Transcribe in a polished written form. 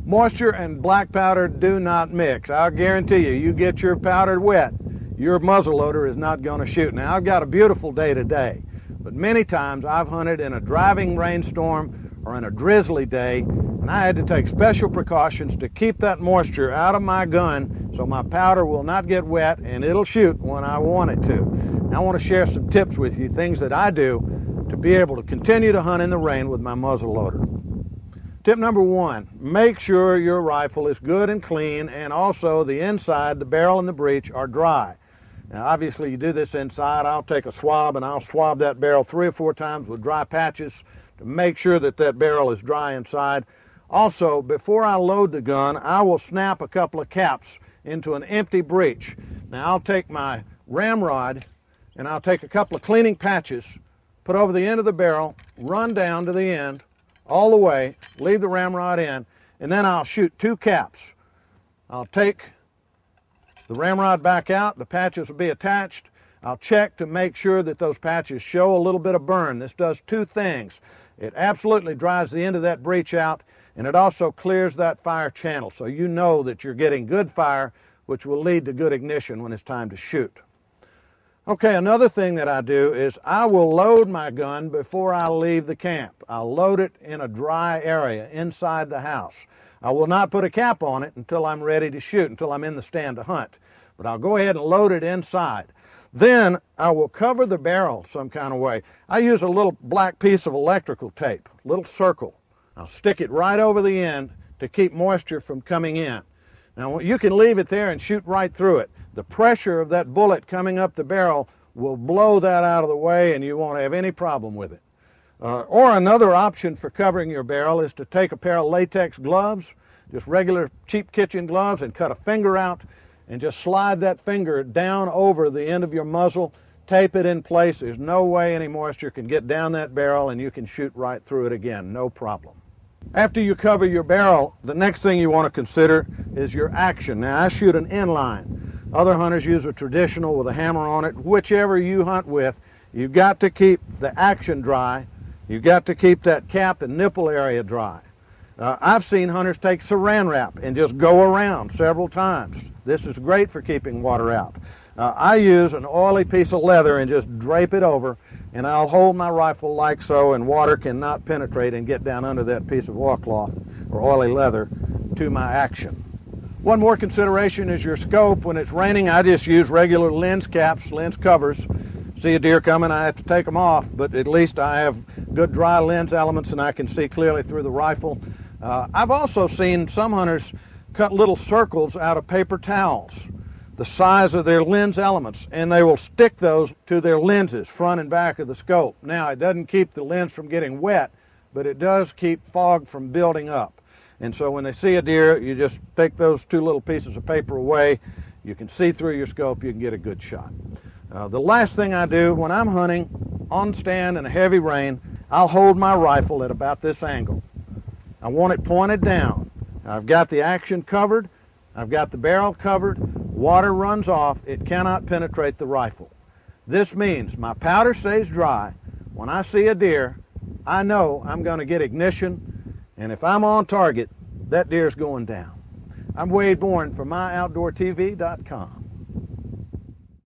Moisture and black powder do not mix. I'll guarantee you, you get your powder wet, your muzzleloader is not going to shoot. Now, I've got a beautiful day today, but many times I've hunted in a driving rainstorm or in a drizzly day, and I had to take special precautions to keep that moisture out of my gun so my powder will not get wet and it'll shoot when I want it to. Now, I want to share some tips with you, things that I do to be able to continue to hunt in the rain with my muzzleloader. Tip number one, make sure your rifle is good and clean, and also the inside, the barrel and the breech are dry. Now, obviously you do this inside. I'll take a swab and I'll swab that barrel 3 or 4 times with dry patches to make sure that that barrel is dry inside. Also, before I load the gun, I will snap a couple of caps into an empty breech. Now, I'll take my ramrod and I'll take a couple of cleaning patches, put over the end of the barrel, run down to the end, all the way, leave the ramrod in, and then I'll shoot 2 caps. I'll take the ramrod back out, the patches will be attached. I'll check to make sure that those patches show a little bit of burn. This does 2 things. It absolutely dries the end of that breech out, and it also clears that fire channel, so you know that you're getting good fire, which will lead to good ignition when it's time to shoot. Okay, another thing that I do is I will load my gun before I leave the camp. I'll load it in a dry area inside the house. I will not put a cap on it until I'm ready to shoot, until I'm in the stand to hunt. But I'll go ahead and load it inside. Then I will cover the barrel some kind of way. I use a little black piece of electrical tape, a little circle. I'll stick it right over the end to keep moisture from coming in. Now, you can leave it there and shoot right through it. The pressure of that bullet coming up the barrel will blow that out of the way and you won't have any problem with it. Or another option for covering your barrel is to take a pair of latex gloves, just regular cheap kitchen gloves, and cut a finger out and just slide that finger down over the end of your muzzle, tape it in place. There's no way any moisture can get down that barrel and you can shoot right through it again, no problem. After you cover your barrel, the next thing you want to consider is your action. Now, I shoot an inline. Other hunters use a traditional with a hammer on it. Whichever you hunt with, you've got to keep the action dry. You've got to keep that cap and nipple area dry. I've seen hunters take saran wrap and just go around several times. This is great for keeping water out. I use an oily piece of leather and just drape it over, and I'll hold my rifle like so, and water cannot penetrate and get down under that piece of oilcloth or oily leather to my action. One more consideration is your scope. When it's raining, I just use regular lens caps, lens covers. See a deer coming, I have to take them off, but at least I have good dry lens elements and I can see clearly through the rifle. I've also seen some hunters cut little circles out of paper towels, the size of their lens elements, and they will stick those to their lenses, front and back of the scope. Now, it doesn't keep the lens from getting wet, but it does keep fog from building up. And so when they see a deer, you just take those 2 little pieces of paper away. You can see through your scope, you can get a good shot. The last thing I do when I'm hunting on stand in a heavy rain, I'll hold my rifle at about this angle. I want it pointed down. I've got the action covered. I've got the barrel covered. Water runs off. It cannot penetrate the rifle. This means my powder stays dry. When I see a deer, I know I'm going to get ignition. And if I'm on target, that deer's going down. I'm Wade Bourne for MyOutdoorTV.com.